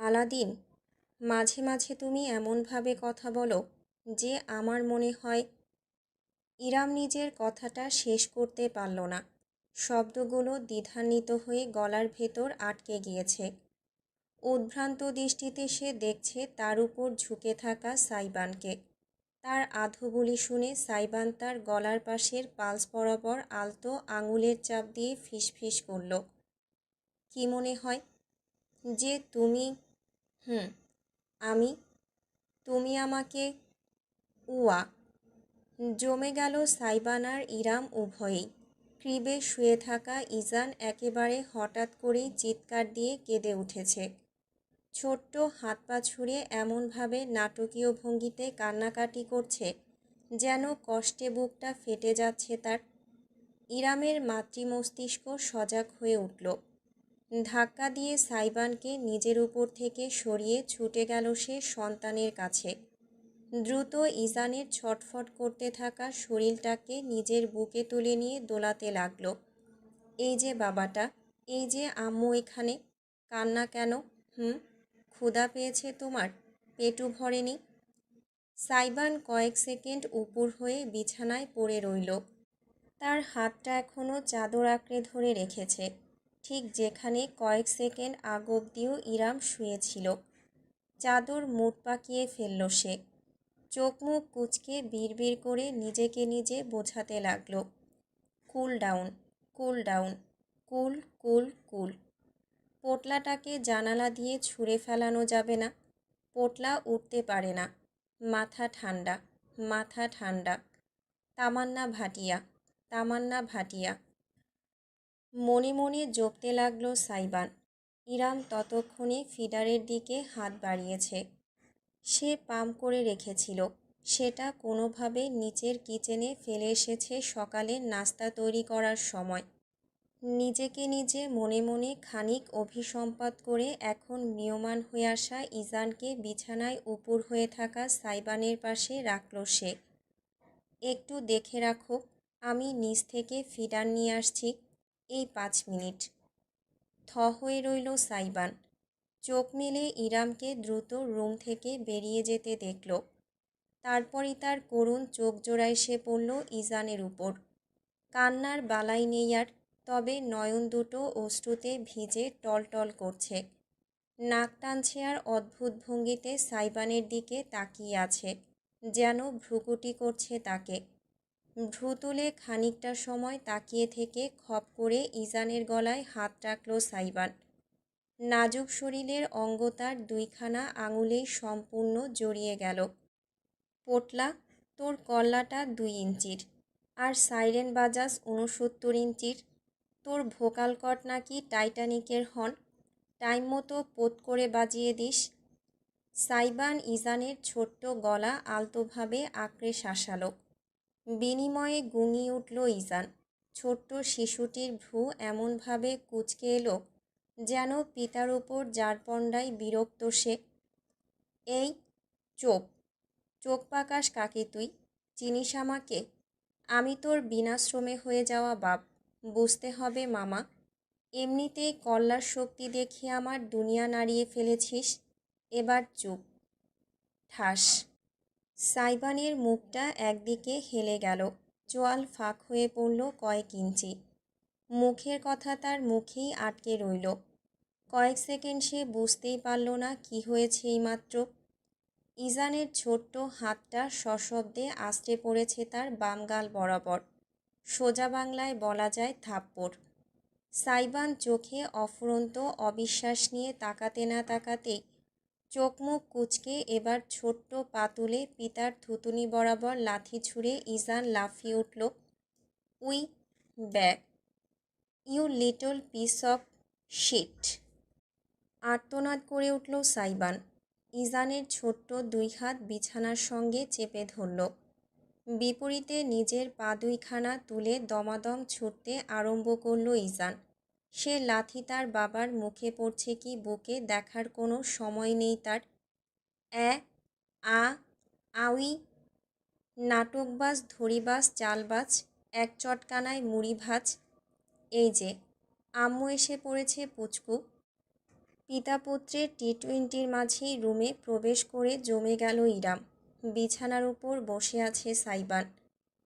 Aladdin, মাঝে মাঝে তুমি এমনভাবে কথা বলো যে আমার মনে হয়। ইরাম নিজের কথাটা শেষ করতে পারল না। শব্দগুলো দ্বিধান্বিত হয়ে গলার ভেতর আটকে গিয়েছে। উদ্ভ্রান্ত দৃষ্টিতে সে দেখছে তার উপর ঝুঁকে থাকা সাইবানকে। তার আধুবুলি শুনে সাইবান তার গলার পাশের পালস বরাবর আলতো আঙুলের চাপ দিয়ে ফিসফিস করল। কি মনে হয়? যে তুমি? হুম, আমি। তুমি আমাকে? উয়া। জমে গেল সাইবান আর ইরাম উভয়েই। ক্রিবে শুয়ে থাকা ইজান একেবারে হঠাৎ করেই চিৎকার দিয়ে কেঁদে উঠেছে। ছোট্ট হাত পা ছুঁড়ে এমনভাবে নাটকীয় ভঙ্গিতে কান্নাকাটি করছে যেন কষ্টে বুকটা ফেটে যাচ্ছে তার। ইরামের মাতৃমস্তিষ্ক সজাগ হয়ে উঠল। ধাক্কা দিয়ে সাইবানকে নিজের উপর থেকে সরিয়ে ছুটে গেল সে সন্তানের কাছে। দ্রুত ইজানের ছটফট করতে থাকা শরীরটাকে নিজের বুকে তুলে নিয়ে দোলাতে লাগলো। এই যে বাবাটা, এই যে আম্মু এখানে। কান্না কেন? ক্ষুধা পেয়েছে তোমার? পেটু ভরেনি? সাইবান কয়েক সেকেন্ড উপুর হয়ে বিছানায় পড়ে রইল। তার হাতটা এখনও চাদর আঁকড়ে ধরে রেখেছে, ঠিক যেখানে কয়েক সেকেন্ড আগ অবধিও ইরাম শুয়েছিল। চাদর মুঠ পাকিয়ে ফেলল সে। চোখ মুখ কুঁচকে বিড়বিড় করে নিজেকে নিজে বোঝাতে লাগলো, কুল ডাউন, কুল ডাউন, কুল কুল কুল। পোটলাটাকে জানালা দিয়ে ছুঁড়ে ফেলানো যাবে না। পোটলা উঠতে পারে না। মাথা ঠান্ডা, মাথা ঠান্ডা। তামান্না ভাটিয়া, তামান্না ভাটিয়া। মনে মনে জপতে লাগলো সাইবান। ইরাম ততক্ষণে ফিডারের দিকে হাত বাড়িয়েছে। সে পাম্প করে রেখেছিল। সেটা কোনোভাবে নিচের কিচেনে ফেলে এসেছে সকালে নাস্তা তৈরি করার সময়। নিজেকে নিজে মনে মনে খানিক অভিসম্পাত করে এখন ম্রিয়মাণ হয়ে আসা ইজানকে বিছানায় উপুর হয়ে থাকা সাইবানের পাশে রাখল সে। একটু দেখে রাখো, আমি নিচ থেকে ফিডার নিয়ে আসছি, এই 5 মিনিট। থ হয়ে রইল সাইবান। চোখ মেলে ইরামকে দ্রুত রুম থেকে বেরিয়ে যেতে দেখল। তারপরই তার করুণ চোখ জোড়া এসে পড়ল ইজানের উপর। কান্নার বালাই নেই আর, তবে নয়ন দুটো অশ্রুতে ভিজে টলটল করছে। নাক টানছে আর অদ্ভুত ভঙ্গিতে সাইবানের দিকে তাকিয়ে আছে, যেন ভ্রুকুটি করছে তাকে। ভ্রু তুলে খানিকটা সময় তাকিয়ে থেকে খপ করে ইজানের গলায় হাত রাখল সাইবান। নাজুক শরীরের অঙ্গ তার দুইখানা আঙুলেই সম্পূর্ণ জড়িয়ে গেল। পোটলা, তোর কল্লাটা 2 ইঞ্চির, আর সাইরেন বাজাস 69 ইঞ্চির। তোর ভোকাল কর্ড নাকি টাইটানিকের হর্ন, টাইম মতো পোত করে বাজিয়ে দিস। সাইবান ইজানের ছোট্ট গলা আলতোভাবে আঁকড়ে শাসালো। বিনিময়ে গুঙিয়ে উঠল ইজান। ছোট্ট শিশুটির ভ্রু এমনভাবে কুঁচকে এলো যেন পিতার উপর জারপন্ডায় বিরক্ত সে। এই চোপ, চোখ পাকাস কাকে তুই? চিনিস আমাকে? আমি তোর বিনাশ্রমে হয়ে যাওয়া বাপ, বুঝতে হবে মামা। এমনিতেই কল্লার শক্তি দেখিয়ে আমার দুনিয়া নাড়িয়ে ফেলেছিস, এবার চুপ। ঠাস। সাইবানের মুখটা একদিকে হেলে গেল, চোয়াল ফাঁক হয়ে পড়ল কয়েক ইঞ্চি। মুখের কথা তার মুখেই আটকে রইল। কয়েক সেকেন্ড সে বুঝতেই পারল না কি হয়েছে এইমাত্র। ইজানের ছোট্ট হাতটা সশব্দে আছড়ে পড়েছে তার বাম গাল বরাবর। সোজা বাংলায় বলা যায় থাপ্পড়। সাইবান চোখে অফুরন্ত অবিশ্বাস নিয়ে তাকাতে না তাকাতেই চোখ মুখ কুঁচকে এবার ছোট্ট পা তুলে পিতার থুতুনি বরাবর লাথি ছুঁড়ে ইজান লাফিয়ে উঠল। We back, you little piece of shit! আর্তনাদ করে উঠল সাইবান। ইজানের ছোট্ট 2 হাত বিছানার সঙ্গে চেপে ধরল। বিপরীতে নিজের পা 2খানা তুলে দমাদম ছুটতে আরম্ভ করল ইজান। সে লাথি তার বাবার মুখে পড়ছে কি বুকে দেখার কোনো সময় নেই তার। আ আউই! নাটকবাজ, ধরিবাজ, চালবাজ, এক চটকানায় মুড়ি ভাজ। এই যে আম্মু এসে পড়েছে পুচকু। পিতা পুত্রের টি-20 মাঝেই রুমে প্রবেশ করে জমে গেল ইরাম। বিছানার উপর বসে আছে সাইবান,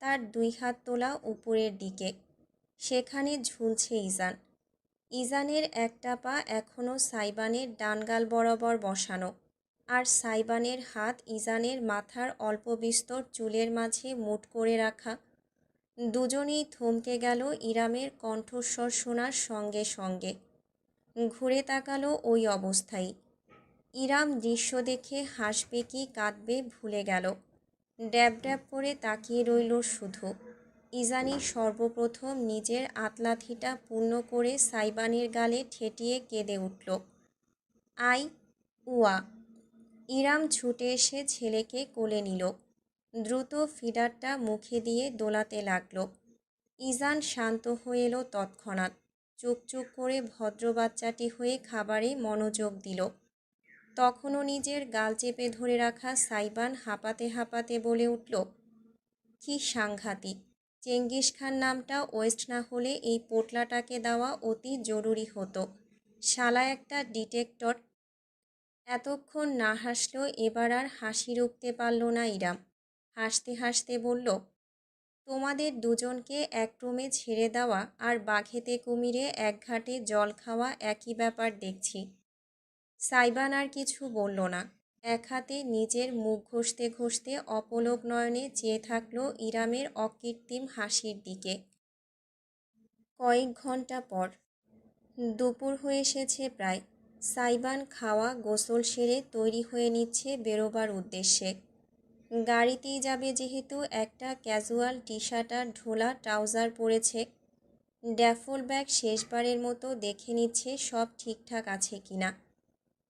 তার 2 হাত তোলা উপরের দিকে। সেখানে ঝুলছে ইজান। ইজানের একটা পা এখনও সাইবানের ডানগাল বরাবর বসানো, আর সাইবানের হাত ইজানের মাথার অল্প বিস্তর চুলের মাঝে মুঠ করে রাখা। দুজনেই থমকে গেল ইরামের কণ্ঠস্বর শোনার সঙ্গে সঙ্গে। ঘুরে তাকালো ওই অবস্থায়। ইরাম দৃশ্য দেখে হাসবে কি কাঁদবে ভুলে গেল। ড্যাব ড্যাব করে তাকিয়ে রইল শুধু। ইজানই সর্বপ্রথম নিজের আতলাথিটা পূর্ণ করে সাইবানের গালে ঠেটিয়ে কেঁদে উঠল। আই উয়া। ইরাম ছুটে এসে ছেলেকে কোলে নিল। দ্রুত ফিডারটা মুখে দিয়ে দোলাতে লাগল। ইজান শান্ত হয়ে এলো তৎক্ষণাৎ। চুপ চুপ করে ভদ্র বাচ্চাটি হয়ে খাবারে মনোযোগ দিল। তখনও নিজের গাল চেপে ধরে রাখা সাইবান হাঁপাতে হাঁপাতে বলে উঠল, কি সাংঘাতিক! চেঙ্গিস খান নামটা ওয়েস্ট না হলে এই পোটলাটাকে দেওয়া অতি জরুরি হতো। শালা একটা ডিটেক্টর। এতক্ষণ না হাসলো, এবার আর হাসি রুখতে পারল না ইরাম। হাসতে হাসতে বলল, তোমাদের দুজনকে এক রুমে ছেড়ে দেওয়া আর বাঘেতে কুমিরে এক ঘাটে জল খাওয়া একই ব্যাপার দেখছি। সাইবান আর কিছু বলল না। এক হাতে নিজের মুখ ঘষতে ঘষতে অপলক নয়নে চেয়ে থাকলো ইরামের অকৃত্রিম হাসির দিকে। কয়েক ঘন্টা পর। দুপুর হয়ে এসেছে প্রায়। সাইবান খাওয়া গোসল সেরে তৈরি হয়ে নিচ্ছে বেরোবার উদ্দেশ্যে। গাড়িতেই যাবে যেহেতু একটা ক্যাজুয়াল টি-শার্ট আর ঢোলা ট্রাউজার পরেছে। ড্যাফল ব্যাগ শেষবারের মতো দেখে নিচ্ছে সব ঠিকঠাক আছে কিনা।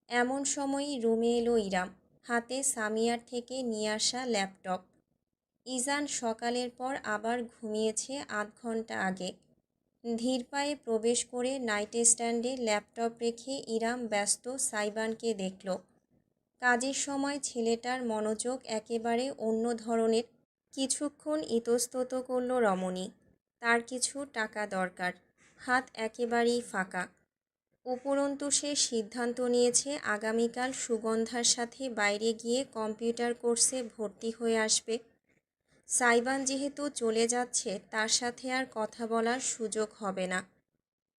এমন সময়ই রুমে এলো ইরাম, হাতে সামিয়ার থেকে নিয়ে আসা ল্যাপটপ। ইজান সকালের পর আবার ঘুমিয়েছে আধ ঘন্টা আগে। ধীর পায়ে প্রবেশ করে নাইট স্ট্যান্ডে ল্যাপটপ রেখে ইরাম ব্যস্ত সাইবানকে দেখল। কাজের সময় ছেলেটার মনোযোগ একেবারে অন্য ধরনের। কিছুক্ষণ ইতস্তত করল রমণী। তার কিছু টাকা দরকার, হাত একেবারেই ফাঁকা। উপরন্তু সে সিদ্ধান্ত নিয়েছে আগামীকাল সুগন্ধার সাথে বাইরে গিয়ে কম্পিউটার কোর্সে ভর্তি হয়ে আসবে। সাইবান যেহেতু চলে যাচ্ছে, তার সাথে আর কথা বলার সুযোগ হবে না।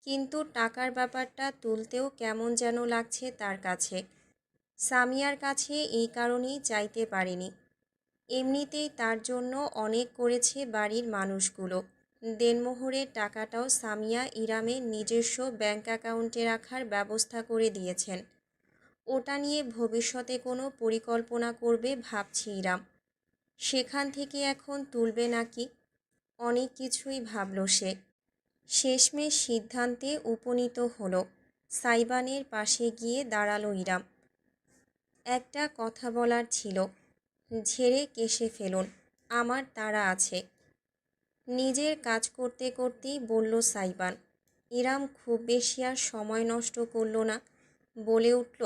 কিন্তু টাকার ব্যাপারটা তুলতেও কেমন যেন লাগছে তার কাছে। সামিয়ার কাছে এই কারণেই চাইতে পারেনি। এমনিতেই তার জন্য অনেক করেছে বাড়ির মানুষগুলো। দেনমোহরের টাকাটাও সামিয়া ইরামের নিজস্ব ব্যাংক অ্যাকাউন্টে রাখার ব্যবস্থা করে দিয়েছেন। ওটা নিয়ে ভবিষ্যতে কোনো পরিকল্পনা করবে ভাবছি ইরাম। সেখান থেকে এখন তুলবে নাকি, অনেক কিছুই ভাবল সে। শেষমেশ সিদ্ধান্তে উপনীত হলো। সাইবানের পাশে গিয়ে দাঁড়ালো ইরাম। একটা কথা বলার ছিল। ঝেড়ে কেশে ফেলুন, আমার তাড়া আছে। নিজের কাজ করতে করতেই বলল সাইবান। ইরাম খুব বেশি আর সময় নষ্ট করল না, বলে উঠল,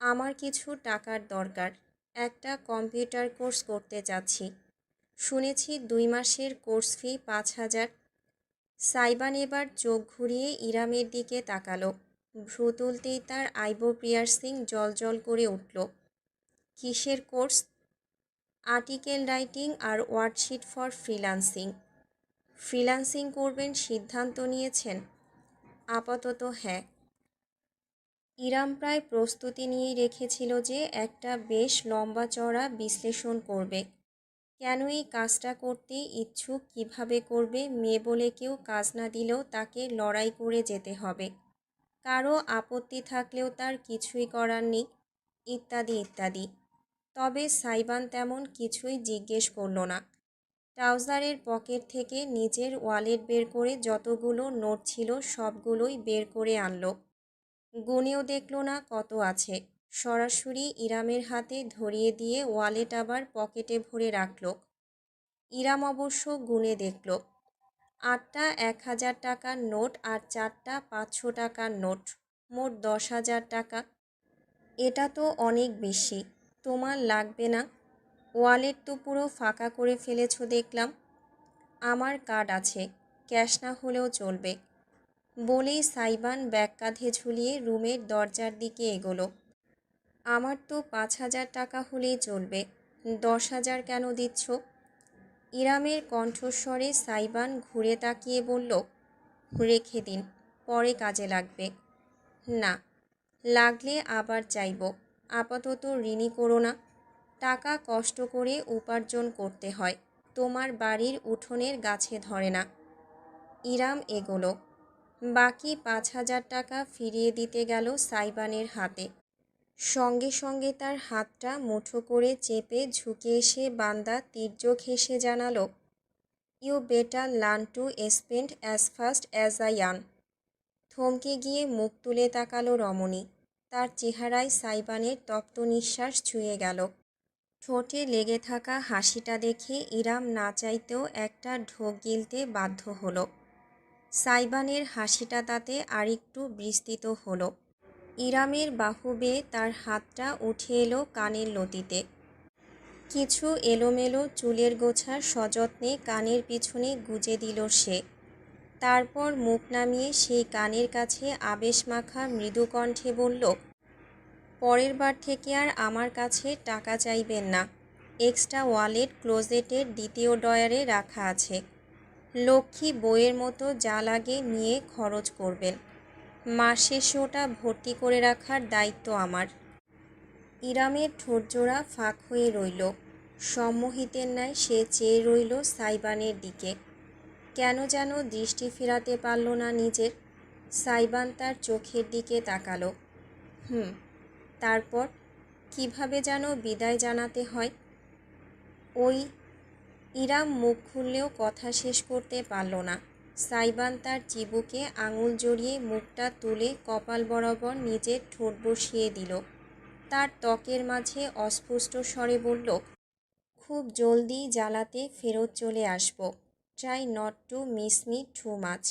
আমার কিছু টাকার দরকার। একটা কম্পিউটার কোর্স করতে চাচ্ছি। শুনেছি 2 মাসের কোর্স ফি 5,000। সাইবান এবার চোখ ঘুরিয়ে ইরামের দিকে তাকালো। ভ্রু তুলতেই তার আইব্রো পিয়ার্সিং জ্বলজ্বল করে উঠল। কিসের কোর্স? আর্টিকেল রাইটিং আর ওয়ার্কশিট ফর ফ্রিল্যান্সিং। ফ্রিল্যান্সিং করবেন সিদ্ধান্ত নিয়েছেন? আপাতত হ্যাঁ। ইরাম প্রায় প্রস্তুতি নিয়েই রেখেছিল যে একটা বেশ লম্বা চড়া বিশ্লেষণ করবে। কেন এই কাজটা করতে ইচ্ছুক, কিভাবে করবে, মেয়ে বলে কেউ কাজ না দিলেও তাকে লড়াই করে যেতে হবে, কারো আপত্তি থাকলেও তার কিছুই করার নেই, ইত্যাদি ইত্যাদি। তবে সাইবান তেমন কিছুই জিজ্ঞেস করল না। ট্রাউজারের পকেট থেকে নিজের ওয়ালেট বের করে যতগুলো নোট ছিল সবগুলোই বের করে আনলো। গুনেও দেখল না কত আছে, সরাসরি ইরামের হাতে ধরিয়ে দিয়ে ওয়ালেট আবার পকেটে ভরে রাখল। ইরাম অবশ্য গুনে দেখল, 8টা 1,000 টাকার নোট আর 4টা 500 টাকার নোট, মোট 10,000 টাকা। এটা তো অনেক বেশি, তোমার লাগবে না? ওয়ালেট তো পুরো ফাঁকা করে ফেলেছ দেখলাম। আমার কার্ড আছে, ক্যাশ না হলেও চলবে। বলেই সাইবান ব্যাগ কাঁধে ঝুলিয়ে রুমের দরজার দিকে এগোলো। আমার তো 5,000 টাকা হলেই চলবে, 10,000 কেন দিচ্ছ? ইরামের কণ্ঠস্বরে সাইবান ঘুরে তাকিয়ে বলল, রেখে দিন, পরে কাজে লাগবে। না, লাগলে আবার চাইব, আপাতত ঋণী করো না। টাকা কষ্ট করে উপার্জন করতে হয়, তোমার বাড়ির উঠোনের গাছে ধরে না। ইরাম এগোলো, বাকি 5,000 টাকা ফিরিয়ে দিতে গেল সাইবানের হাতে। সঙ্গে সঙ্গে তার হাতটা মুঠো করে চেপে ঝুঁকে এসে বান্দা তির্যক হেসে জানালো, you better learn to spend as fast as I earn. থমকে গিয়ে মুখ তুলে তাকালো রমণী। তার চেহারায় সাইবানের তপ্ত নিঃশ্বাস ছুঁয়ে গেল। ঠোঁটে লেগে থাকা হাসিটা দেখে ইরাম না চাইতেও একটা ঢোক গিলতে বাধ্য হলো। সাইবানের হাসিটা তাতে আরেকটু বিস্তৃত হলো। ইরামের বাহু বেয়ে তার হাতটা উঠে এলো কানের লতিতে। কিছু এলোমেলো চুলের গোছা সযত্নে কানের পিছনে গুজে দিল সে। তারপর মুখ নামিয়ে সেই কানের কাছে আবেশমাখা মৃদু কণ্ঠে বলল, পরের বার থেকে আর আমার কাছে টাকা চাইবেন না। এক্সট্রা ওয়ালেট ক্লোজেটের দ্বিতীয় ডয়ারে রাখা আছে। লক্ষ্মী বইয়ের মতো যা লাগে নিয়ে খরচ করবেন। মাস শেষে ওটা ভর্তি করে রাখার দায়িত্ব আমার। ইরামের ঠোঁটজোড়া ফাঁক হয়ে রইল। সম্মোহিতের ন্যায় সে চেয়ে রইল সাইবানের দিকে। কেন যেন দৃষ্টি ফেরাতে পারল না নিজের। সাইবান তার চোখের দিকে তাকালো। তারপর কিভাবে যেন বিদায় জানাতে হয়। ওই ইরাম মুখ খুললেও কথা শেষ করতে পারল না। সাইবান তার চিবুকে আঙুল জড়িয়ে মুখটা তুলে কপাল বরাবর নিজের ঠোঁট বসিয়ে দিল। তার ত্বকের মাঝে অস্ফুট স্বরে বলল, খুব জলদি জ্বালাতে ফেরত চলে আসব। Try not to miss me too much,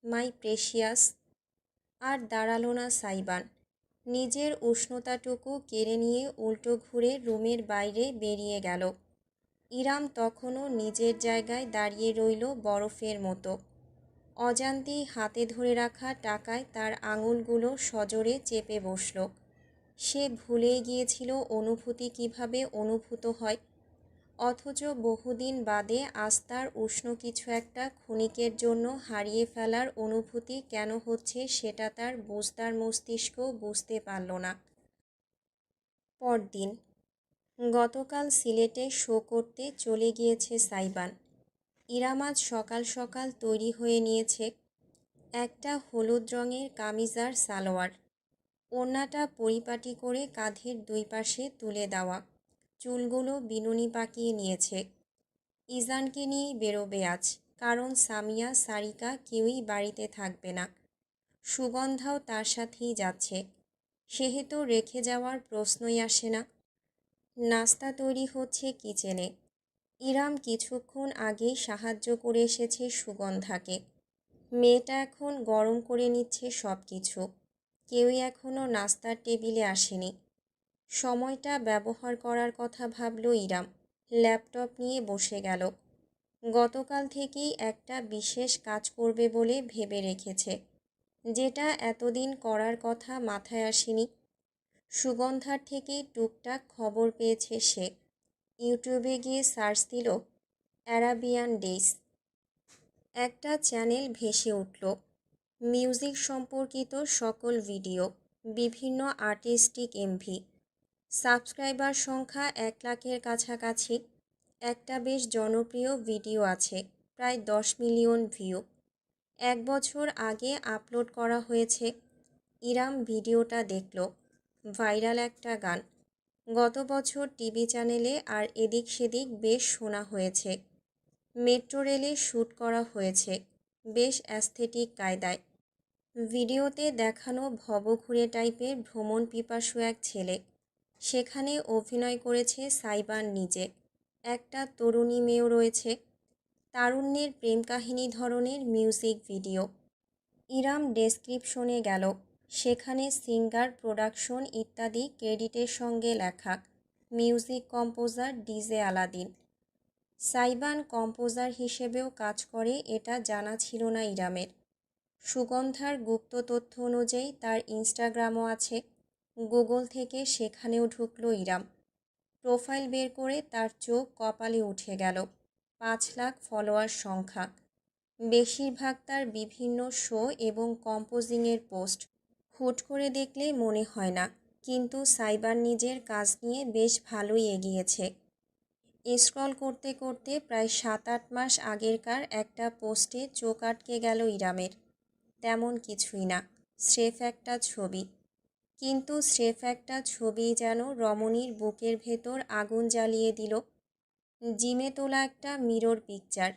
my precious. আর দাঁড়ালো না সাইবান। নিজের উষ্ণতাটুকু কেড়ে নিয়ে উল্টো ঘুরে রুমের বাইরে বেরিয়ে গেল। ইরাম তখনও নিজের জায়গায় দাঁড়িয়ে রইল বরফের মতো। অজান্তেই হাতে ধরে রাখা টাকায় তার আঙুলগুলো সজোরে চেপে বসল। সে ভুলেই গিয়েছিল অনুভূতি কিভাবে অনুভূত হয়। অথচ বহুদিন বাদে আজ তার উষ্ণ কিছু একটা ক্ষণিকের জন্য হারিয়ে ফেলার অনুভূতি কেন হচ্ছে সেটা তার বুঝদার মস্তিষ্ক বুঝতে পারল না। পরদিন গতকাল সিলেটে শো করতে চলে গিয়েছে সাইবান। ইরাম আজ সকাল সকাল তৈরি হয়ে নিয়েছে। একটা হলুদ রঙের কামিজ আর সালোয়ার, ওড়নাটা পরিপাটি করে কাঁধের দুই পাশে তুলে দেওয়া, চুলগুলো বিনুনি পাকিয়ে নিয়েছে। ইজানকে নিয়েই বেরোবে আজ, কারণ সামিয়া সারিকা কেউই বাড়িতে থাকবে না। সুগন্ধাও তার সাথেই যাচ্ছে, সেহেতু রেখে যাওয়ার প্রশ্নই আসে না। নাস্তা তৈরি হচ্ছে কিচেনে। ইরাম কিছুক্ষণ আগেই সাহায্য করে এসেছে সুগন্ধাকে। মেয়েটা এখন গরম করে নিচ্ছে সব কিছু। কেউই এখনও নাস্তার টেবিলে আসেনি। সময়টা ব্যবহার করার কথা ভাবল ইরাম। ল্যাপটপ নিয়ে বসে গেল। গতকাল থেকেই একটা বিশেষ কাজ করবে বলে ভেবে রেখেছে, যেটা এতদিন করার কথা মাথায় আসেনি। সুগন্ধার থেকেই টুকটাক খবর পেয়েছে সে। ইউটিউবে গিয়ে সার্চ দিল অ্যারাবিয়ান ডেইস। একটা চ্যানেল ভেসে উঠল। মিউজিক সম্পর্কিত সকল ভিডিও, বিভিন্ন আর্টিস্টিক এমভি। সাবস্ক্রাইবার সংখ্যা 1 লাখের কাছাকাছি। একটা বেশ জনপ্রিয় ভিডিও আছে, প্রায় 10 মিলিয়ন ভিউ। 1 বছর আগে আপলোড করা হয়েছে। ইরাম ভিডিওটা দেখল। ভাইরাল একটা গান। গত বছর টিভি চ্যানেলে আর এদিক সেদিক বেশ শোনা হয়েছে। মেট্রো রেলে শ্যুট করা হয়েছে, বেশ অ্যাস্থেটিক কায়দায়। ভিডিওতে দেখানো ভবঘুরে টাইপের ভ্রমণ পিপাসু এক ছেলে। সেখানে অভিনয় করেছে সাইবান নিজে। একটা তরুণী মেয়েও রয়েছে। তারুণ্যের প্রেম কাহিনী ধরনের মিউজিক ভিডিও। ইরাম ডেসক্রিপশনে গেল। সেখানে সিঙ্গার, প্রোডাকশন ইত্যাদি ক্রেডিটের সঙ্গে লেখা। Music composer DJ Aladdin. Saiban composer হিসেবেও কাজ করে এটা জানা ছিল না ইরামের। সুগন্ধার গুপ্ত তথ্য অনুযায়ী তার ইনস্টাগ্রামও আছে। গুগল থেকে সেখানেও ঢুকলো ইরাম। প্রোফাইল বের করে তার চোখ কপালে উঠে গেল। 5 লাখ ফলোয়ার সংখ্যা। বেশিরভাগ তার বিভিন্ন শো এবং কম্পোজিংয়ের পোস্ট। হুট করে দেখলে মনে হয় না, কিন্তু সাইবার নিজের কাজ নিয়ে বেশ ভালোই এগিয়েছে। স্ক্রল করতে করতে প্রায় 7-8 মাস আগেরকার একটা পোস্টে চোখ আটকে গেল ইরামের। তেমন কিছুই না, স্রেফ একটা ছবি। কিন্তু স্রেফ একটা ছবিই যেন রমণীর বুকের ভেতর আগুন জ্বালিয়ে দিল। জিমে তোলা একটা মিরর পিকচার।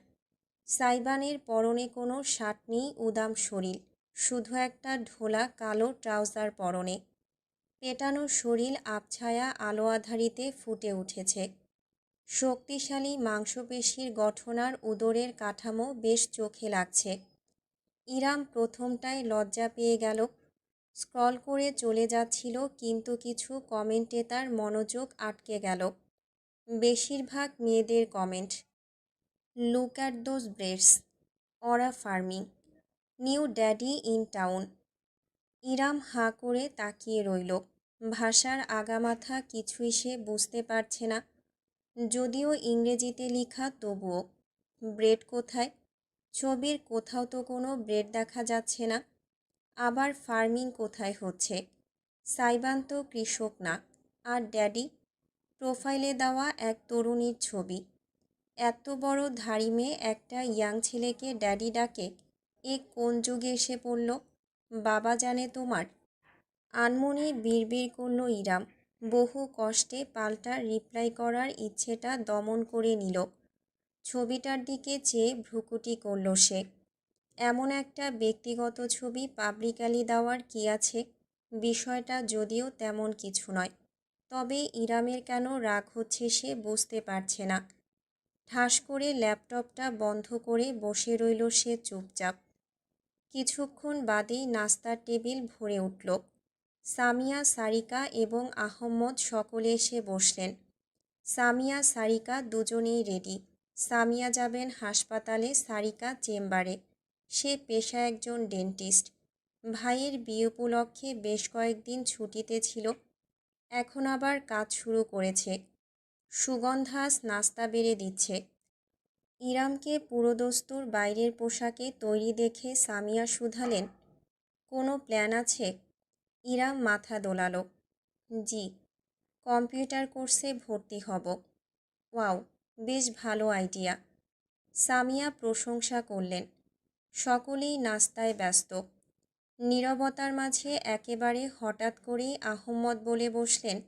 সাইবানের পরনে কোনো শার্ট নেই, উদাম শরীর, শুধু একটা ঢোলা কালো ট্রাউজার পরনে। পেটানো শরীর আবছায়া আলো আঁধারিতে ফুটে উঠেছে। শক্তিশালী মাংসপেশির গঠন আর উদরের কাঠামো বেশ চোখে লাগছে। ইরাম প্রথমটায় লজ্জা পেয়ে গেল। স্ক্রল করে চলে যাচ্ছিল, কিন্তু কিছু কমেন্টে তার মনোযোগ আটকে গেল। বেশিরভাগ মেয়েদের comment, look at those breasts, aura farming, new daddy in town. Iram হাঁ করে তাকিয়ে রইল। ভাষার আগামাথা কিছুই সে বুঝতে পারছে না। যদিও ইংরেজিতে লেখা, তবুও। ব্রেড কোথায়? ছবির কোথাও তো কোনো ব্রেড দেখা যাচ্ছে না। আবার ফার্মিং কোথায় হচ্ছে? সাইবান তো কৃষক না। আর ড্যাডি? প্রোফাইলে দেওয়া এক তরুণীর ছবি। এত বড় ধাড়ি মেয়ে একটা ইয়াং ছেলেকে ড্যাডি ডাকে? এ কোন যুগে এসে পড়ল? বাবা জানে তোমার? আনমনে বিড়বিড় করল ইরাম। বহু কষ্টে পাল্টা রিপ্লাই করার ইচ্ছেটা দমন করে নিল। ছবিটার দিকে চেয়ে ভ্রুকুটি করল সে। এমন একটা ব্যক্তিগত ছবি পাবলিকালি দেওয়ার কী আছে? বিষয়টা যদিও তেমন কিছু নয়, তবে ইরামের কেন রাগ হচ্ছে সে বুঝতে পারছে না। ঠাস করে ল্যাপটপটা বন্ধ করে বসে রইল সে চুপচাপ। কিছুক্ষণ বাদেই নাস্তার টেবিল ভরে উঠল। সামিয়া, সারিকা এবং আহম্মদ সকলে এসে বসলেন। সামিয়া, সারিকা দুজনেই রেডি। সামিয়া যাবেন হাসপাতালে, সারিকা চেম্বারে। সে পেশায় একজন ডেন্টিস্ট। ভাইয়ের বিয়ে উপলক্ষে বেশ কয়েকদিন ছুটিতে ছিল, এখন আবার কাজ শুরু করেছে। সুগন্ধা নাস্তা বেড়ে দিচ্ছে। ইরামকে পুরোদস্তুর বাইরের পোশাকে তৈরি দেখে সামিয়া শুধালেন, কোনো প্ল্যান আছে? ইরাম মাথা দোলালো। জি, কম্পিউটার কোর্সে ভর্তি হব। ওয়াও, বেশ ভালো আইডিয়া। সামিয়া প্রশংসা করলেন। সকলেই নাস্তায় ব্যস্ত। নীরবতার মাঝে একেবারে হঠাৎ করেই আহম্মদ বলে বসলেন,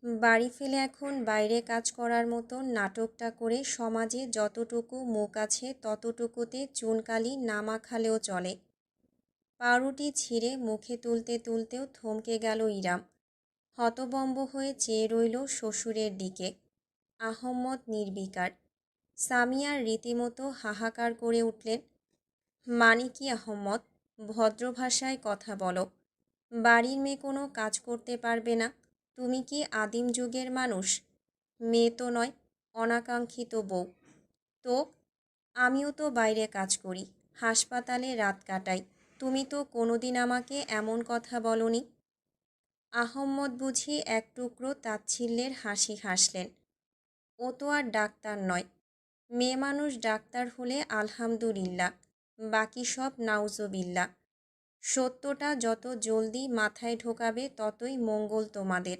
বাড়ি ফেলে এখন বাইরে কাজ করার মতো নাটকটা করে সমাজে যতটুকু মুখ আছে ততটুকুতে চুনকালি না মাখালেও চলে। পাউরুটি ছিঁড়ে মুখে তুলতে তুলতেও থমকে গেল ইরাম। হতবম্ব হয়ে চেয়ে রইল শ্বশুরের দিকে। আহম্মদ নির্বিকার। সামিয়ার রীতিমতো হাহাকার করে উঠলেন, মানে কি আহম্মদ? ভদ্র ভাষায় কথা বলো। বাড়ির মেয়ে কোনো কাজ করতে পারবে না? তুমি কি আদিম যুগের মানুষ? মেয়ে তো নয়, অনাকাঙ্ক্ষিত বউ। তো আমিও তো বাইরে কাজ করি, হাসপাতালে রাত কাটাই। তুমি তো কোনোদিন আমাকে এমন কথা বলনি। আহম্মদ বুঝি এক টুকরো তাচ্ছিল্যের হাসি হাসলেন। ও তো আর ডাক্তার নয়। মেয়ে মানুষ ডাক্তার হলে আলহামদুলিল্লাহ, বাকি সব নাউজুবিল্লাহ। সত্যটা যত জলদি মাথায় ঢোকাবে ততই মঙ্গল তোমাদের।